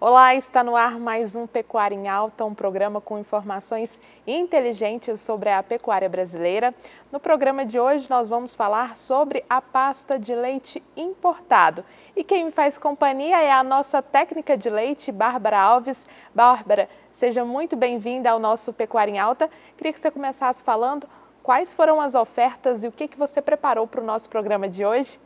Olá, está no ar mais um Pecuária em Alta, um programa com informações inteligentes sobre a pecuária brasileira. No programa de hoje nós vamos falar sobre a pasta de leite importado. E quem me faz companhia é a nossa técnica de leite, Bárbara Alves. Bárbara, seja muito bem-vinda ao nosso Pecuária em Alta. Queria que você começasse falando quais foram as ofertas e o que você preparou para o nosso programa de hoje.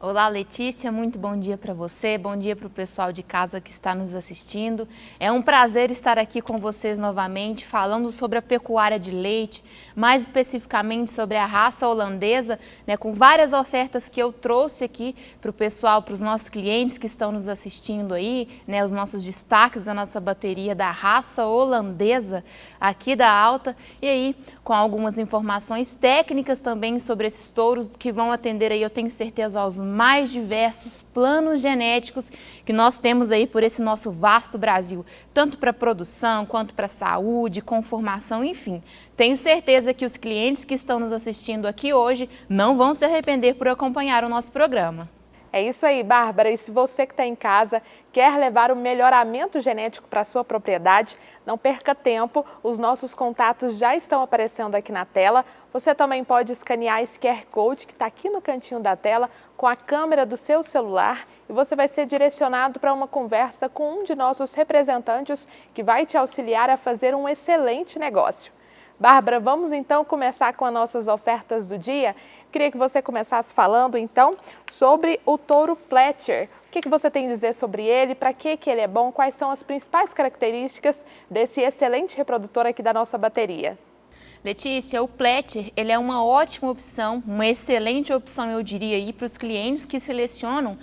Olá, Letícia, muito bom dia para você, bom dia para o pessoal de casa que está nos assistindo. É um prazer estar aqui com vocês novamente, falando sobre a pecuária de leite, mais especificamente sobre a raça holandesa, com várias ofertas que eu trouxe aqui para o pessoal, para os nossos clientes que estão nos assistindo aí, os nossos destaques da nossa bateria da raça holandesa aqui da Alta, e aí com algumas informações técnicas também sobre esses touros que vão atender aí, eu tenho certeza, aos mais diversos planos genéticos que nós temos aí por esse nosso vasto Brasil, tanto para produção quanto para saúde, conformação, enfim. Tenho certeza que os clientes que estão nos assistindo aqui hoje não vão se arrepender por acompanhar o nosso programa. É isso aí, Bárbara. E se você que está em casa quer levar o melhoramento genético para a sua propriedade, não perca tempo, os nossos contatos já estão aparecendo aqui na tela. Você também pode escanear esse QR Code que está aqui no cantinho da tela com a câmera do seu celular e você vai ser direcionado para uma conversa com um de nossos representantes que vai te auxiliar a fazer um excelente negócio. Bárbara, vamos então começar com as nossas ofertas do dia. Queria que você começasse falando então sobre o touro Pletcher. O que você tem a dizer sobre ele, para que ele é bom, quais são as principais características desse excelente reprodutor aqui da nossa bateria? Letícia, o Pletcher, ele é uma ótima opção, uma excelente opção, eu diria, aí para os clientes que selecionam,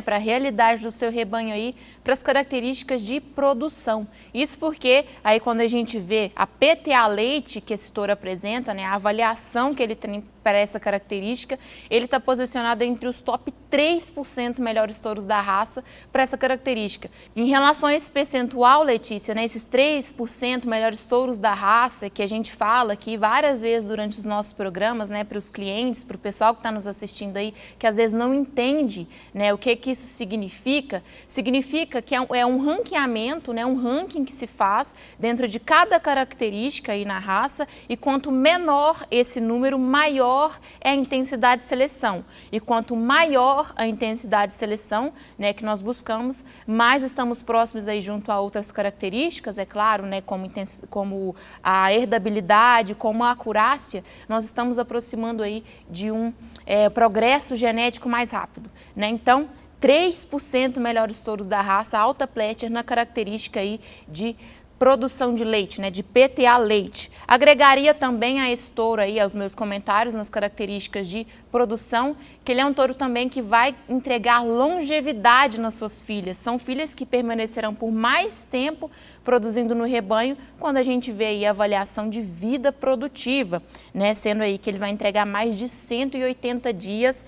para a realidade do seu rebanho aí, para as características de produção. Isso porque aí quando a gente vê a PTA leite que esse touro apresenta, a avaliação que ele tem para essa característica, ele está posicionado entre os top 3% melhores touros da raça para essa característica. Em relação a esse percentual, Letícia, esses 3% melhores touros da raça que a gente fala aqui várias vezes durante os nossos programas, para os clientes, para o pessoal que está nos assistindo aí, que às vezes não entende o que isso significa. Significa que é um ranqueamento, um ranking que se faz dentro de cada característica aí na raça, e quanto menor esse número, maior é a intensidade de seleção. E quanto maior a intensidade de seleção que nós buscamos, mais estamos próximos aí junto a outras características, é claro, como a herdabilidade, como a acurácia, nós estamos aproximando aí de um progresso genético mais rápido. Então, 3% melhores touros da raça Alta Pletcher na característica aí de produção de leite, de PTA leite. Agregaria também a esse touro aí, aos meus comentários, nas características de produção, que ele é um touro também que vai entregar longevidade nas suas filhas. São filhas que permanecerão por mais tempo produzindo no rebanho, quando a gente vê aí a avaliação de vida produtiva, sendo aí que ele vai entregar mais de 180 dias,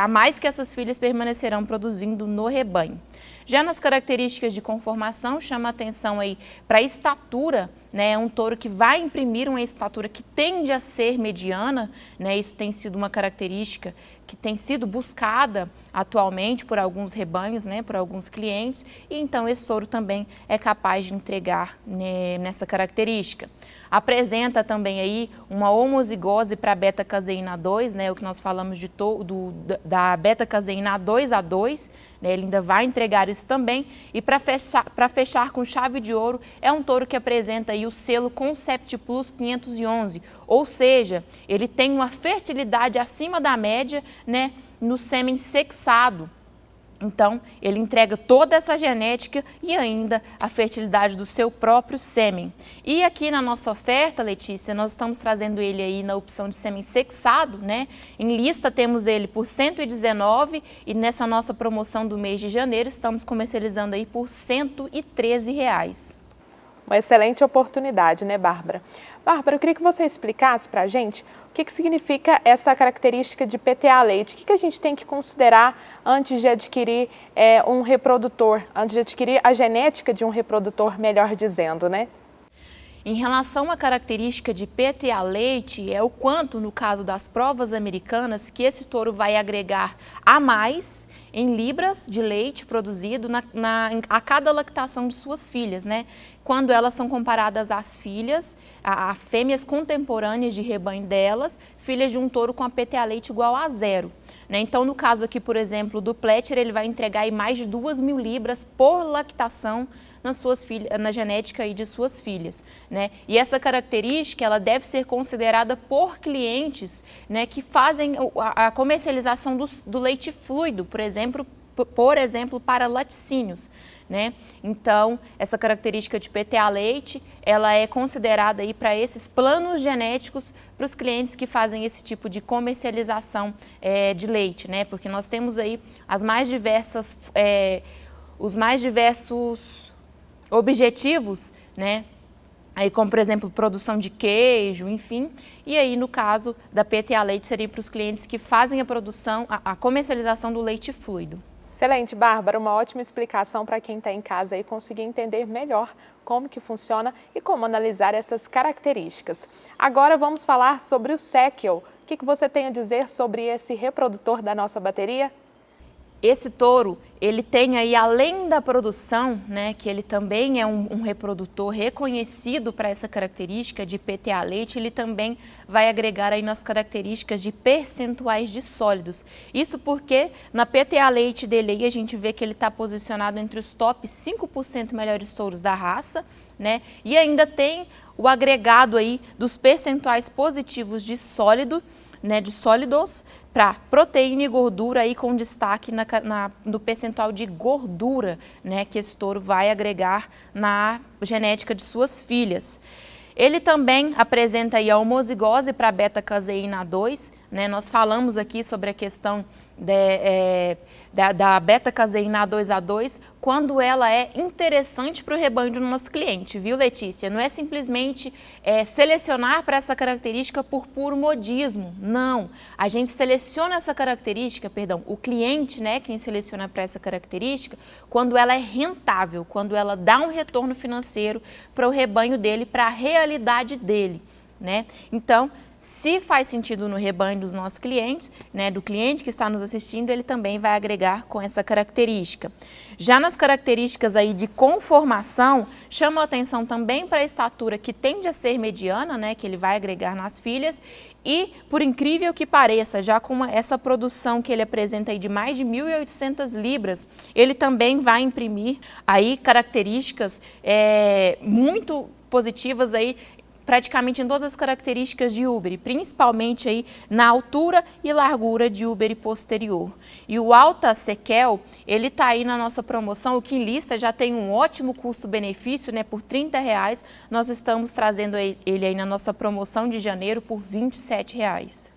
a mais que essas filhas permanecerão produzindo no rebanho. Já nas características de conformação, chama a atenção aí para a estatura, é um touro que vai imprimir uma estatura que tende a ser mediana, isso tem sido uma característica que tem sido buscada atualmente por alguns rebanhos, por alguns clientes, e então esse touro também é capaz de entregar nessa característica. Apresenta também aí uma homozigose para beta-caseína 2, o que nós falamos da beta-caseína 2A2, ele ainda vai entregar isso também. E para fechar com chave de ouro, é um touro que apresenta aí o selo Concept Plus 511, ou seja, ele tem uma fertilidade acima da média, no sêmen sexado. Então, ele entrega toda essa genética e ainda a fertilidade do seu próprio sêmen. E aqui na nossa oferta, Letícia, nós estamos trazendo ele aí na opção de sêmen sexado, Em lista temos ele por R$ 119 e nessa nossa promoção do mês de janeiro estamos comercializando aí por R$ 113. Uma excelente oportunidade, Bárbara? Bárbara, eu queria que você explicasse para a gente o que significa essa característica de PTA leite. O que a gente tem que considerar antes de adquirir um reprodutor, antes de adquirir a genética de um reprodutor, melhor dizendo, Em relação à característica de PTA leite, é o quanto, no caso das provas americanas, que esse touro vai agregar a mais em libras de leite produzido a cada lactação de suas filhas, né? Quando elas são comparadas às filhas, a fêmeas contemporâneas de rebanho delas, filhas de um touro com a PTA leite igual a 0. Né? Então, no caso aqui, por exemplo, do Pletcher, ele vai entregar aí mais de 2.000 libras por lactação na genética aí de suas filhas, né? E essa característica ela deve ser considerada por clientes, né, que fazem a comercialização do leite fluido, por exemplo, para laticínios, né? Então, essa característica de PTA leite, ela é considerada aí para esses planos genéticos para os clientes que fazem esse tipo de comercialização de leite, né? Porque nós temos aí os mais diversos objetivos, né? Aí como, por exemplo, produção de queijo, enfim. E aí, no caso da PTA leite, seria para os clientes que fazem a produção, a comercialização do leite fluido. Excelente, Bárbara, uma ótima explicação para quem está em casa e conseguir entender melhor como que funciona e como analisar essas características. Agora vamos falar sobre o Sequel. O que você tem a dizer sobre esse reprodutor da nossa bateria? Esse touro, ele tem aí, além da produção, né, que ele também é um reprodutor reconhecido para essa característica de PTA leite, ele também vai agregar aí nas características de percentuais de sólidos. Isso porque na PTA leite dele aí a gente vê que ele está posicionado entre os top 5% melhores touros da raça, né, e ainda tem o agregado aí dos percentuais positivos de sólido, né, de sólidos para proteína e gordura aí com destaque no percentual de gordura, né, que esse touro vai agregar na genética de suas filhas. Ele também apresenta aí a homozigose para beta-caseína 2, né? Nós falamos aqui sobre a questão da beta-caseína 2A2, quando ela é interessante para o rebanho do nosso cliente, viu, Letícia? Não é simplesmente selecionar para essa característica por puro modismo, não. A gente seleciona essa característica, o cliente, né, quem seleciona para essa característica, quando ela é rentável, quando ela dá um retorno financeiro para o rebanho dele, para a realidade dele, né? Então, se faz sentido no rebanho dos nossos clientes, né, do cliente que está nos assistindo, ele também vai agregar com essa característica. Já nas características aí de conformação, chama a atenção também para a estatura que tende a ser mediana, né, que ele vai agregar nas filhas, e por incrível que pareça, já com essa produção que ele apresenta aí de mais de 1.800 libras, ele também vai imprimir aí características muito positivas aí, praticamente em todas as características de úbere, principalmente aí na altura e largura de úbere posterior. E o Alta Sequel, ele está aí na nossa promoção, o que em lista já tem um ótimo custo-benefício, né? Por R$30, nós estamos trazendo ele aí na nossa promoção de janeiro por R$27.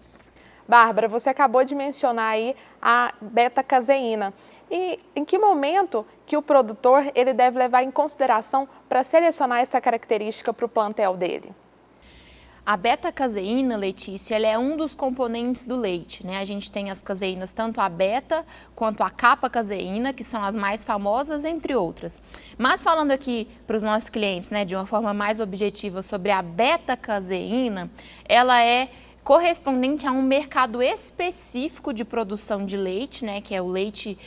Bárbara, você acabou de mencionar aí a beta-caseína. E em que momento que o produtor ele deve levar em consideração para selecionar essa característica para o plantel dele? A beta-caseína, Letícia, ela é um dos componentes do leite, né? A gente tem as caseínas, tanto a beta quanto a kappa-caseína, que são as mais famosas, entre outras. Mas falando aqui para os nossos clientes, né, de uma forma mais objetiva sobre a beta-caseína, ela é correspondente a um mercado específico de produção de leite, né, que é o leite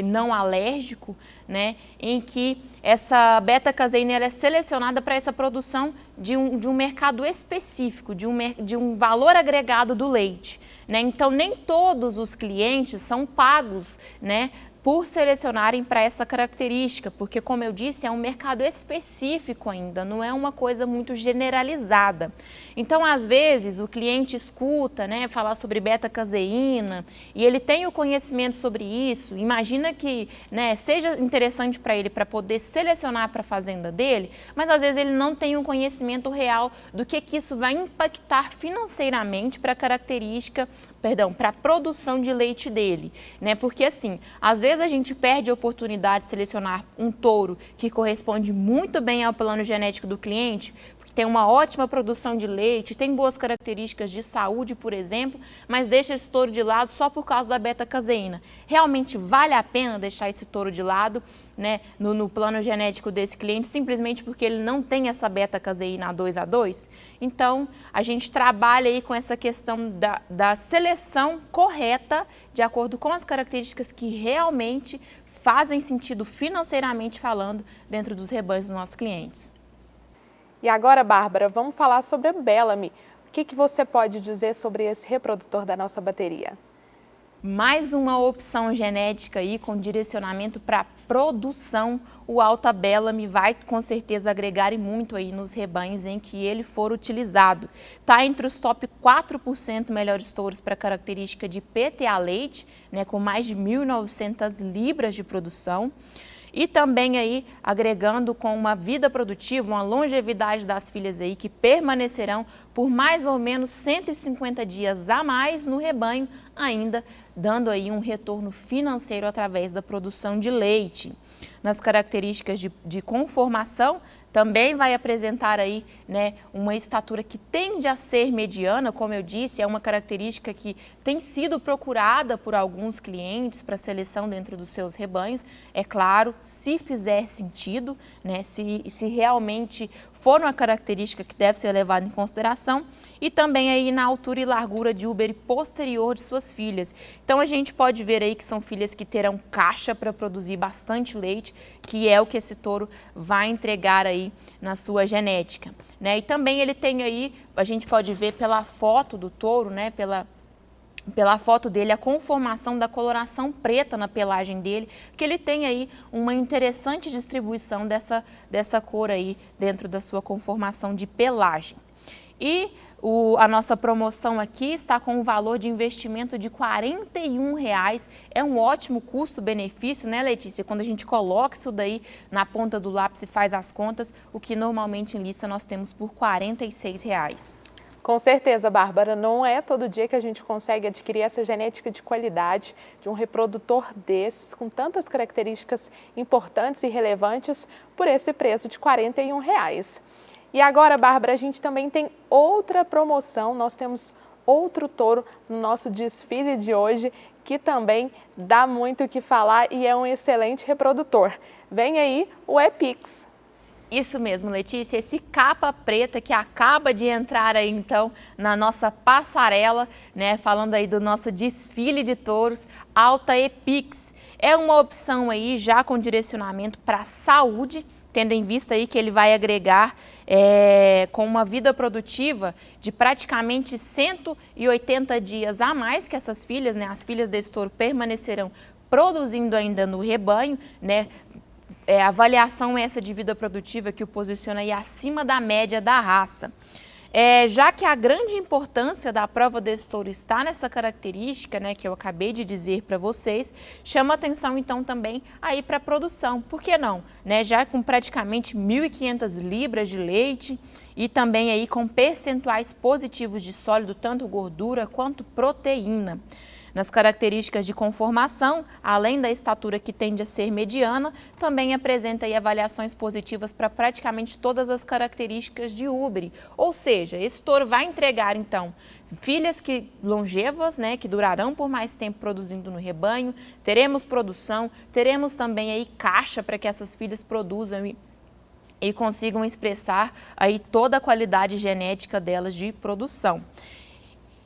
não alérgico, né, em que essa beta-caseína é selecionada para essa produção de um mercado específico, de um valor agregado do leite, né? Então, nem todos os clientes são pagos, né, por selecionarem para essa característica, porque, como eu disse, é um mercado específico ainda, não é uma coisa muito generalizada. Então, às vezes, o cliente escuta, né, falar sobre beta-caseína e ele tem o conhecimento sobre isso, imagina que, né, seja interessante para ele para poder selecionar para a fazenda dele, mas às vezes ele não tem um conhecimento real do que isso vai impactar financeiramente para a característica, para a produção de leite dele, né? Porque assim, às vezes a gente perde a oportunidade de selecionar um touro que corresponde muito bem ao plano genético do cliente, porque tem uma ótima produção de leite, tem boas características de saúde, por exemplo, mas deixa esse touro de lado só por causa da beta-caseína. Realmente vale a pena deixar esse touro de lado, né, no plano genético desse cliente, simplesmente porque ele não tem essa beta-caseína A2A2? Então, a gente trabalha aí com essa questão da seleção correta, de acordo com as características que realmente fazem sentido financeiramente falando dentro dos rebanhos dos nossos clientes. E agora, Bárbara, vamos falar sobre a Bellamy. O que você pode dizer sobre esse reprodutor da nossa bateria? Mais uma opção genética aí com direcionamento para produção. O Alta Bellamy vai com certeza agregar e muito aí nos rebanhos em que ele for utilizado. Está entre os top 4% melhores touros para característica de PTA leite, né, com mais de 1.900 libras de produção. E também aí agregando com uma vida produtiva, uma longevidade das filhas aí que permanecerão por mais ou menos 150 dias a mais no rebanho, ainda dando aí um retorno financeiro através da produção de leite. Nas características de conformação, também vai apresentar aí, né, uma estatura que tende a ser mediana, como eu disse, é uma característica que tem sido procurada por alguns clientes para seleção dentro dos seus rebanhos. É claro, se fizer sentido, né, se realmente for uma característica que deve ser levada em consideração, e também aí na altura e largura de úbere posterior de suas filhas. Então a gente pode ver aí que são filhas que terão caixa para produzir bastante leite, que é o que esse touro vai entregar aí na sua genética, né? E também ele tem aí, a gente pode ver pela foto do touro, né, pela foto dele, a conformação da coloração preta na pelagem dele, que ele tem aí uma interessante distribuição dessa cor aí dentro da sua conformação de pelagem. E a nossa promoção aqui está com um valor de investimento de R$ 41,00. É um ótimo custo-benefício, né, Letícia? Quando a gente coloca isso daí na ponta do lápis e faz as contas, o que normalmente em lista nós temos por R$ 46,00. Com certeza, Bárbara, não é todo dia que a gente consegue adquirir essa genética de qualidade de um reprodutor desses, com tantas características importantes e relevantes, por esse preço de R$ 41,00. E agora, Bárbara, a gente também tem outra promoção, nós temos outro touro no nosso desfile de hoje, que também dá muito o que falar e é um excelente reprodutor. Vem aí o Epix. Isso mesmo, Letícia, esse capa preta que acaba de entrar aí então na nossa passarela, né, falando aí do nosso desfile de touros, Alta Epix. É uma opção aí já com direcionamento para a saúde, tendo em vista aí que ele vai agregar com uma vida produtiva de praticamente 180 dias a mais que essas filhas, né, as filhas desse touro permanecerão produzindo ainda no rebanho, né. A avaliação essa de vida produtiva que o posiciona aí acima da média da raça. Já que a grande importância da prova desse touro está nessa característica, né, que eu acabei de dizer para vocês, chama atenção então também aí para a produção. Por que não? Né, já com praticamente 1.500 libras de leite e também aí com percentuais positivos de sólido, tanto gordura quanto proteína. Nas características de conformação, além da estatura que tende a ser mediana, também apresenta aí avaliações positivas para praticamente todas as características de úbere. Ou seja, esse touro vai entregar, então, filhas longevas, né, que durarão por mais tempo produzindo no rebanho, teremos produção, teremos também aí caixa para que essas filhas produzam e consigam expressar aí toda a qualidade genética delas de produção.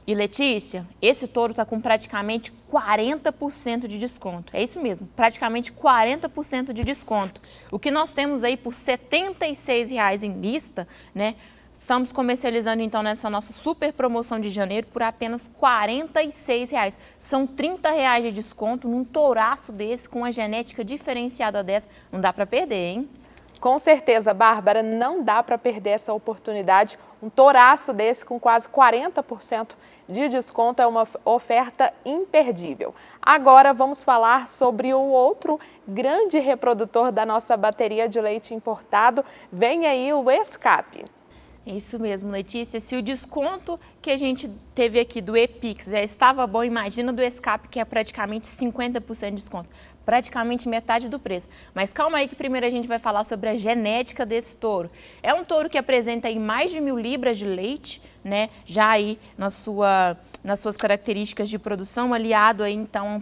E Letícia, esse touro está com praticamente 40% de desconto. É isso mesmo, praticamente 40% de desconto. O que nós temos aí por R$ 76,00 em lista, né? Estamos comercializando então nessa nossa super promoção de janeiro por apenas R$ 46,00. São R$ 30,00 de desconto num touraço desse, com uma genética diferenciada dessa. Não dá para perder, hein? Com certeza, Bárbara, não dá para perder essa oportunidade. Um touraço desse com quase 40% de desconto é uma oferta imperdível. Agora vamos falar sobre o outro grande reprodutor da nossa bateria de leite importado. Vem aí o Escape. Isso mesmo, Letícia. Se o desconto que a gente teve aqui do Epix já estava bom, imagina do Escape, que é praticamente 50% de desconto. praticamente metade do preço. Mas calma aí que primeiro a gente vai falar sobre a genética desse touro. É um touro que apresenta aí mais de 1.000 libras de leite, né? Já aí nas suas características de produção, aliado aí então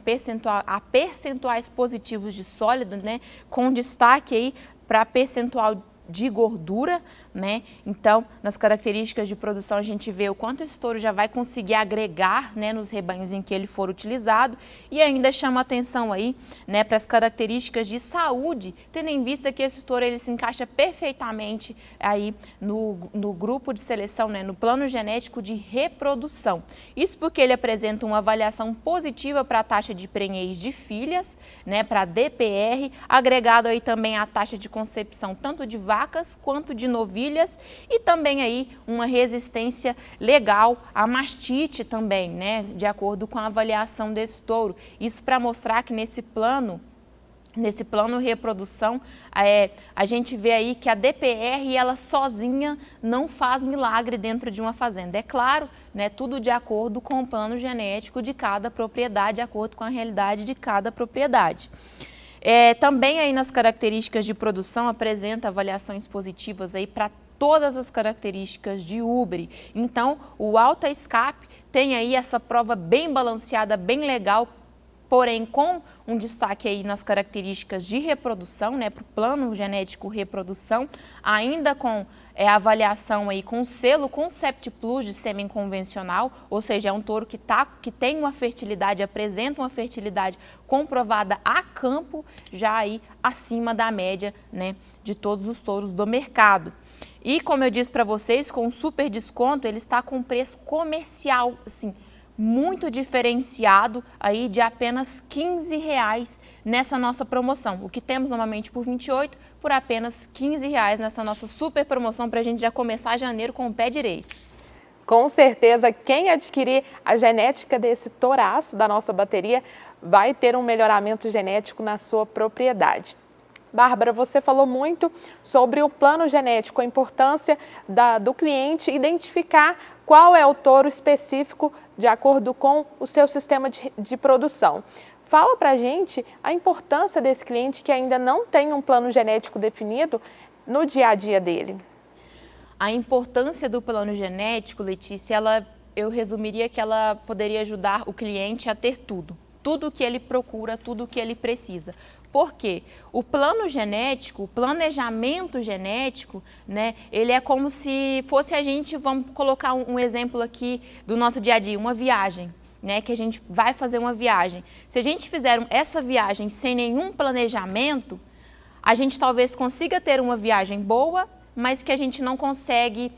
a percentuais positivos de sólido, né? Com destaque aí para percentual de gordura, né? Então, nas características de produção, a gente vê o quanto esse touro já vai conseguir agregar, né, nos rebanhos em que ele for utilizado, e ainda chama atenção aí, né, para as características de saúde, tendo em vista que esse touro ele se encaixa perfeitamente aí no grupo de seleção, né, no plano genético de reprodução. Isso porque ele apresenta uma avaliação positiva para a taxa de prenhez de filhas, né, para a DPR, agregado aí também a taxa de concepção tanto de vacas quanto de novilhas e também aí uma resistência legal à mastite também, né, de acordo com a avaliação desse touro. Isso para mostrar que nesse plano reprodução, a gente vê aí que a DPR, ela sozinha não faz milagre dentro de uma fazenda. É claro, né, tudo de acordo com o plano genético de cada propriedade, de acordo com a realidade de cada propriedade. Também aí nas características de produção apresenta avaliações positivas aí para todas as características de ubre. Então, o Alta Escape tem aí essa prova bem balanceada, bem legal, porém com um destaque aí nas características de reprodução, né, para o plano genético reprodução, ainda com avaliação aí com selo Concept Plus de sêmen convencional, ou seja, é um touro que tem uma fertilidade, apresenta uma fertilidade comprovada a campo, já aí acima da média, né, de todos os touros do mercado. E como eu disse para vocês, com super desconto, ele está com preço comercial, assim, muito diferenciado aí de apenas R$15 nessa nossa promoção. O que temos normalmente por R$28, por apenas R$15 nessa nossa super promoção para a gente já começar janeiro com o pé direito. Com certeza, quem adquirir a genética desse touraço da nossa bateria vai ter um melhoramento genético na sua propriedade. Bárbara, você falou muito sobre o plano genético, a importância do cliente identificar qual é o touro específico de acordo com o seu sistema de produção. Fala pra gente a importância desse cliente que ainda não tem um plano genético definido no dia a dia dele. A importância do plano genético, Letícia, eu resumiria que ela poderia ajudar o cliente a ter tudo o que ele procura, tudo o que ele precisa. Por quê? O plano genético, o planejamento genético, né, ele é como se fosse a gente, vamos colocar um exemplo aqui do nosso dia a dia, uma viagem, né, que a gente vai fazer uma viagem. Se a gente fizer essa viagem sem nenhum planejamento, a gente talvez consiga ter uma viagem boa, mas que a gente não consegue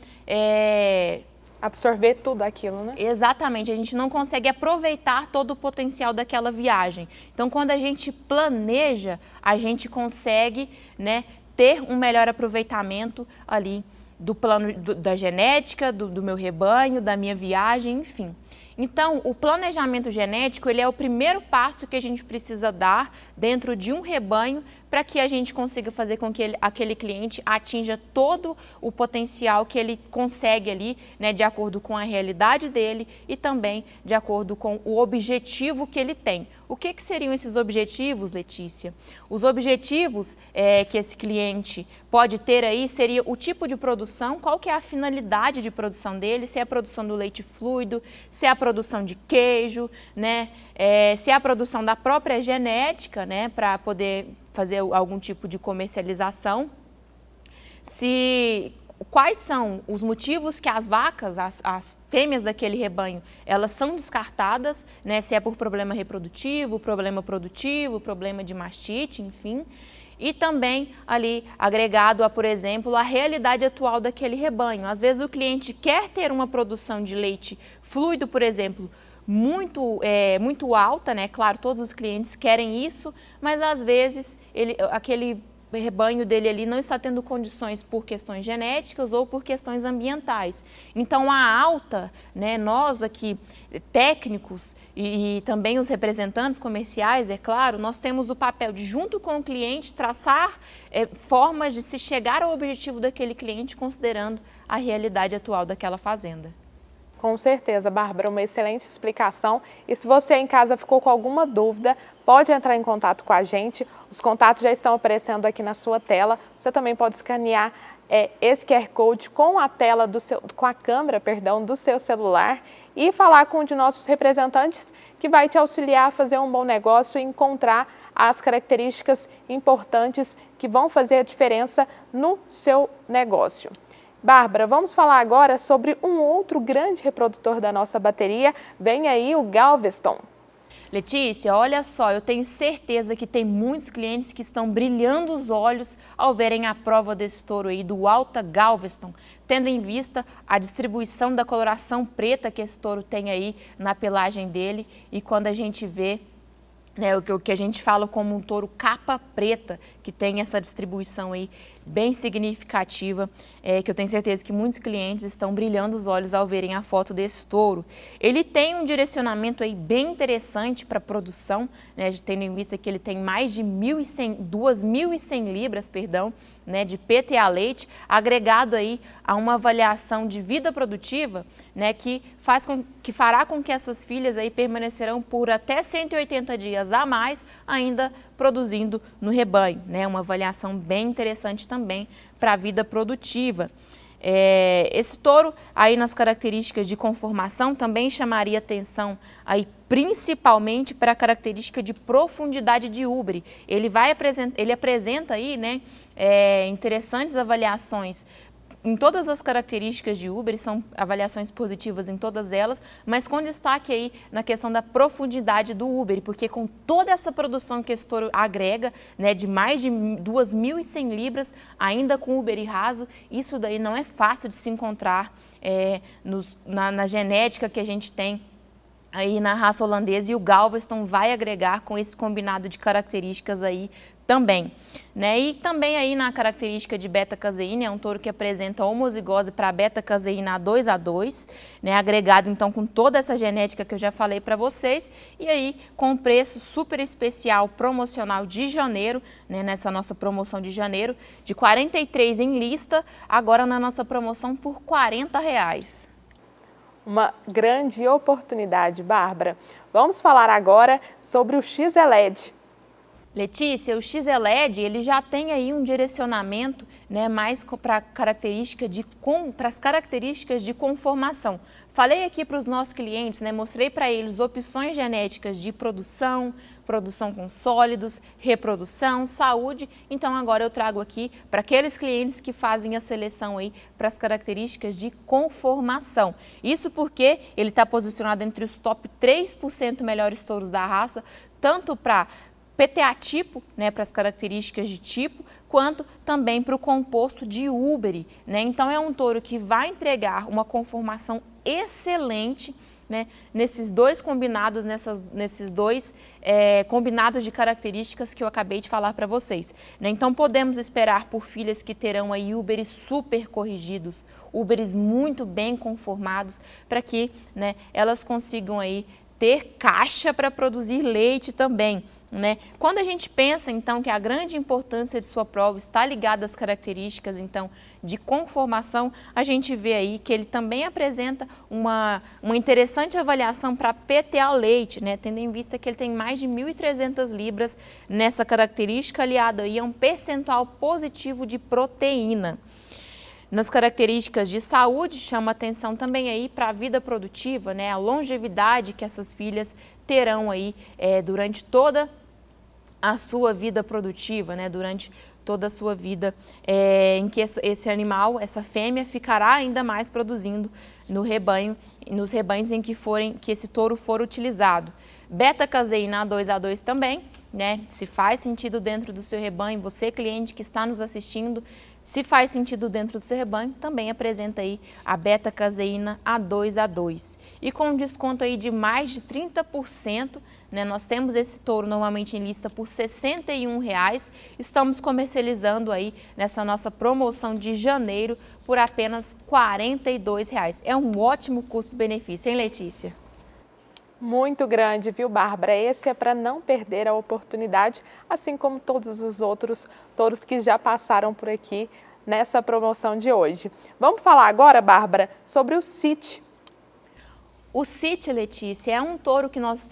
absorver tudo aquilo, né? Exatamente, a gente não consegue aproveitar todo o potencial daquela viagem. Então, quando a gente planeja, a gente consegue, né, ter um melhor aproveitamento ali do plano da genética, do meu rebanho, da minha viagem, enfim. Então, o planejamento genético, ele é o primeiro passo que a gente precisa dar dentro de um rebanho para que a gente consiga fazer com que aquele cliente atinja todo o potencial que ele consegue ali, né, de acordo com a realidade dele e também de acordo com o objetivo que ele tem. O que seriam esses objetivos, Letícia? Os objetivos que esse cliente pode ter aí seria o tipo de produção, qual que é a finalidade de produção dele, se é a produção do leite fluido, se é a produção de queijo, né, se é a produção da própria genética, né, para poder fazer algum tipo de comercialização, quais são os motivos que as vacas, as fêmeas daquele rebanho, elas são descartadas, né, se é por problema reprodutivo, problema produtivo, problema de mastite, enfim, e também ali agregado a, por exemplo, a realidade atual daquele rebanho. Às vezes o cliente quer ter uma produção de leite fluido, por exemplo, muito alta, né? Claro, todos os clientes querem isso, mas às vezes aquele rebanho dele ali não está tendo condições por questões genéticas ou por questões ambientais. Então a alta, né, nós aqui técnicos e também os representantes comerciais, é claro, nós temos o papel de, junto com o cliente, traçar formas de se chegar ao objetivo daquele cliente considerando a realidade atual daquela fazenda. Com certeza, Bárbara, uma excelente explicação. E se você em casa ficou com alguma dúvida, pode entrar em contato com a gente. Os contatos já estão aparecendo aqui na sua tela. Você também pode escanear esse QR Code com a tela com a câmera, do seu celular e falar com um de nossos representantes que vai te auxiliar a fazer um bom negócio e encontrar as características importantes que vão fazer a diferença no seu negócio. Bárbara, vamos falar agora sobre um outro grande reprodutor da nossa bateria. Vem aí o Galveston. Letícia, olha só, eu tenho certeza que tem muitos clientes que estão brilhando os olhos ao verem a prova desse touro aí do Alta Galveston, tendo em vista a distribuição da coloração preta que esse touro tem aí na pelagem dele. E quando a gente vê o que a gente fala como um touro capa preta, que tem essa distribuição aí bem significativa, que eu tenho certeza que muitos clientes estão brilhando os olhos ao verem a foto desse touro. Ele tem um direcionamento aí bem interessante para a produção, tendo em vista que ele tem mais de 2.100 libras, de PTA leite, agregado aí a uma avaliação de vida produtiva, que fará com que essas filhas aí permanecerão por até 180 dias a mais, ainda produzindo no rebanho, uma avaliação bem interessante também para a vida produtiva. Esse touro aí nas características de conformação também chamaria atenção aí principalmente para a característica de profundidade de úbere. Ele apresenta aí, interessantes avaliações em todas as características de úbere, são avaliações positivas em todas elas, mas com destaque aí na questão da profundidade do úbere, porque com toda essa produção que esse touro agrega, de mais de 2.100 libras, ainda com úbere raso, isso daí não é fácil de se encontrar na genética que a gente tem aí na raça holandesa, e o Galveston vai agregar com esse combinado de características aí também. E também aí na característica de beta-caseína, é um touro que apresenta homozigose para beta-caseína A2A2, agregado então com toda essa genética que eu já falei para vocês, e aí com um preço super especial promocional de janeiro, nessa nossa promoção de janeiro, de 43 em lista, agora na nossa promoção por R$ 40. Uma grande oportunidade, Bárbara. Vamos falar agora sobre o XLED. Letícia, o XLED ele já tem aí um direcionamento mais para as características de conformação. Falei aqui para os nossos clientes, mostrei para eles opções genéticas de produção com sólidos, reprodução, saúde. Então agora eu trago aqui para aqueles clientes que fazem a seleção aí para as características de conformação. Isso porque ele está posicionado entre os top 3% melhores touros da raça, tanto para PTA tipo, para as características de tipo, quanto também para o composto de úbere. Então é um touro que vai entregar uma conformação excelente, nesses dois combinados, nesses dois combinados de características que eu acabei de falar para vocês. Então podemos esperar por filhas que terão aí úberes super corrigidos, úberes muito bem conformados, para que elas consigam aí ter caixa para produzir leite também. Quando a gente pensa, então, que a grande importância de sua prova está ligada às características, então, de conformação, a gente vê aí que ele também apresenta uma interessante avaliação para PTA leite, tendo em vista que ele tem mais de 1.300 libras nessa característica, aliado aí a um percentual positivo de proteína. Nas características de saúde, chama atenção também aí para a vida produtiva, a longevidade que essas filhas terão aí durante toda a sua vida produtiva, durante toda a sua vida, em que esse animal, essa fêmea, ficará ainda mais produzindo no rebanho, nos rebanhos em que esse touro for utilizado. Beta-caseína A2A2 também, se faz sentido dentro do seu rebanho, você cliente que está nos assistindo, se faz sentido dentro do seu rebanho, também apresenta aí a beta-caseína A2A2. E com um desconto aí de mais de 30%, nós temos esse touro normalmente em lista por R$ 61, estamos comercializando aí nessa nossa promoção de janeiro por apenas R$ 42. É um ótimo custo-benefício, hein, Letícia? Muito grande, viu, Bárbara? Esse é para não perder a oportunidade, assim como todos os outros touros que já passaram por aqui nessa promoção de hoje. Vamos falar agora, Bárbara, sobre o CIT. O City, Letícia, é um touro que nós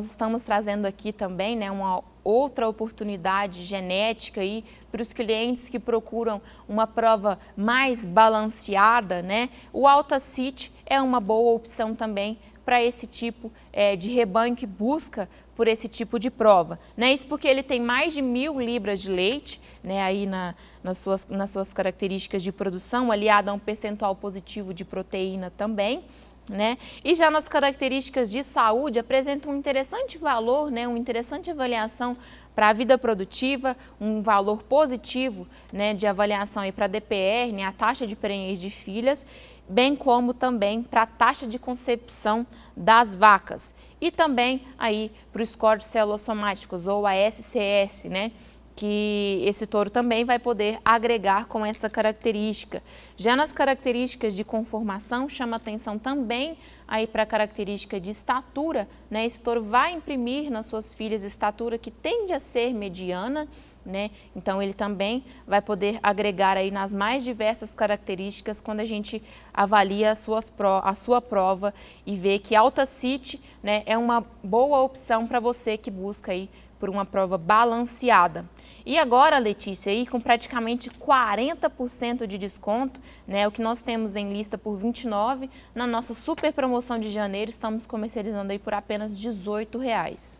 estamos trazendo aqui também, né, uma outra oportunidade genética aí para os clientes que procuram uma prova mais balanceada, né? O Alta City é uma boa opção também para esse tipo de rebanho que busca por esse tipo de prova, né? Isso porque ele tem mais de 1.000 libras de leite, né, aí nas suas características de produção, aliado a um percentual positivo de proteína também, né? E já nas características de saúde, apresenta um interessante valor, né, uma interessante avaliação para a vida produtiva, um valor positivo, né, de avaliação para a DPR, né, a taxa de prenhez de filhas, bem como também para a taxa de concepção das vacas. E também aí para o score de células somáticas, ou a SCS, né, que esse touro também vai poder agregar com essa característica. Já nas características de conformação, chama atenção também aí para a característica de estatura, né? Esse touro vai imprimir nas suas filhas estatura que tende a ser mediana, né? Então ele também vai poder agregar aí nas mais diversas características quando a gente avalia a sua prova e vê que Alta City, né, é uma boa opção para você que busca aí por uma prova balanceada. E agora, Letícia, aí com praticamente 40% de desconto, né, o que nós temos em lista por R$ 29,00, na nossa super promoção de janeiro, estamos comercializando aí por apenas R$ 18,00.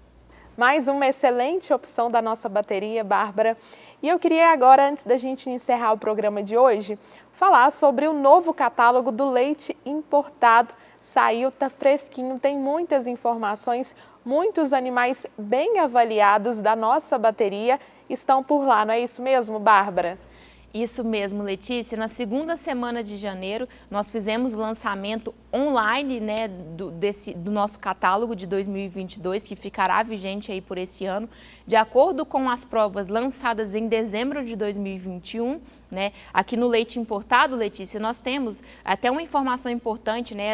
Mais uma excelente opção da nossa bateria, Bárbara. E eu queria agora, antes da gente encerrar o programa de hoje, falar sobre o novo catálogo do leite importado. Saiu, tá fresquinho, tem muitas informações, muitos animais bem avaliados da nossa bateria estão por lá, não é isso mesmo, Bárbara? Isso mesmo, Letícia. Na segunda semana de janeiro, nós fizemos o lançamento online, né, do nosso catálogo de 2022, que ficará vigente aí por esse ano, de acordo com as provas lançadas em dezembro de 2021, né? Aqui no leite importado, Letícia, nós temos até uma informação importante, né?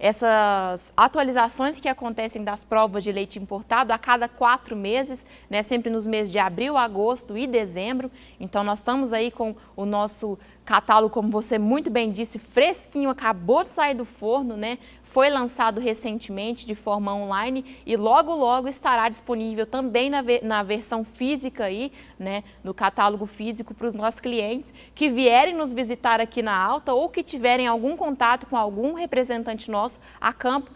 Essas atualizações que acontecem das provas de leite importado a cada 4 meses, né? Sempre nos meses de abril, agosto e dezembro. Então, nós estamos aí com o nosso catálogo, como você muito bem disse, fresquinho, acabou de sair do forno, né? Foi lançado recentemente de forma online e logo, logo estará disponível também na versão física aí, né? No catálogo físico para os nossos clientes que vierem nos visitar aqui na Alta ou que tiverem algum contato com algum representante nosso a campo.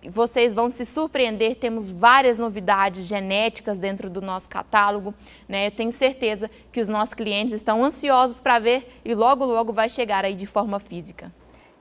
Vocês vão se surpreender, temos várias novidades genéticas dentro do nosso catálogo, né? Eu tenho certeza que os nossos clientes estão ansiosos para ver e logo, logo vai chegar aí de forma física.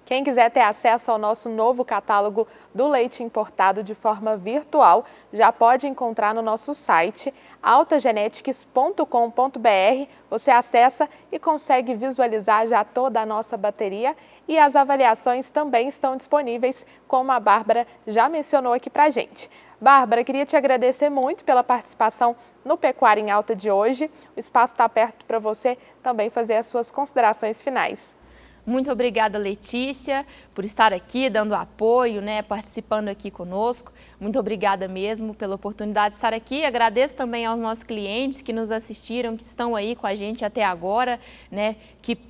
Quem quiser ter acesso ao nosso novo catálogo do leite importado de forma virtual, já pode encontrar no nosso site altagenetics.com.br. Você acessa e consegue visualizar já toda a nossa bateria e as avaliações também estão disponíveis, como a Bárbara já mencionou aqui pra gente. Bárbara, queria te agradecer muito pela participação no Pecuária em Alta de hoje. O espaço está aberto para você também fazer as suas considerações finais. Muito obrigada, Letícia, por estar aqui, dando apoio, né, participando aqui conosco. Muito obrigada mesmo pela oportunidade de estar aqui. Agradeço também aos nossos clientes que nos assistiram, que estão aí com a gente até agora, né, que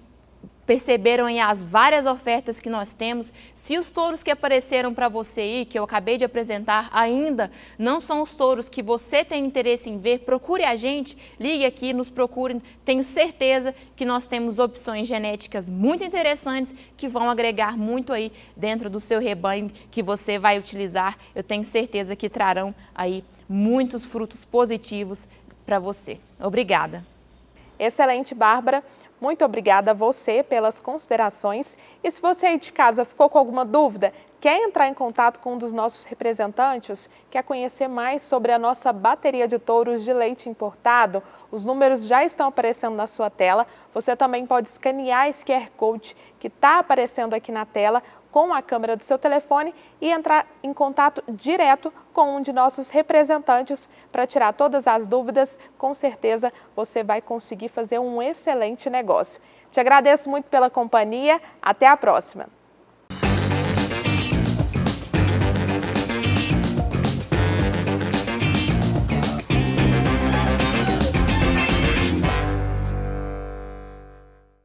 perceberam aí as várias ofertas que nós temos. Se os touros que apareceram para você aí, que eu acabei de apresentar, ainda não são os touros que você tem interesse em ver, procure a gente, ligue aqui, nos procure. Tenho certeza que nós temos opções genéticas muito interessantes que vão agregar muito aí dentro do seu rebanho que você vai utilizar. Eu tenho certeza que trarão aí muitos frutos positivos para você. Obrigada. Excelente, Bárbara. Muito obrigada a você pelas considerações. E se você aí de casa ficou com alguma dúvida, quer entrar em contato com um dos nossos representantes, quer conhecer mais sobre a nossa bateria de touros de leite importado, os números já estão aparecendo na sua tela. Você também pode escanear esse QR Code que está aparecendo aqui na tela com a câmera do seu telefone e entrar em contato direto com um de nossos representantes para tirar todas as dúvidas. Com certeza você vai conseguir fazer um excelente negócio. Te agradeço muito pela companhia. Até a próxima!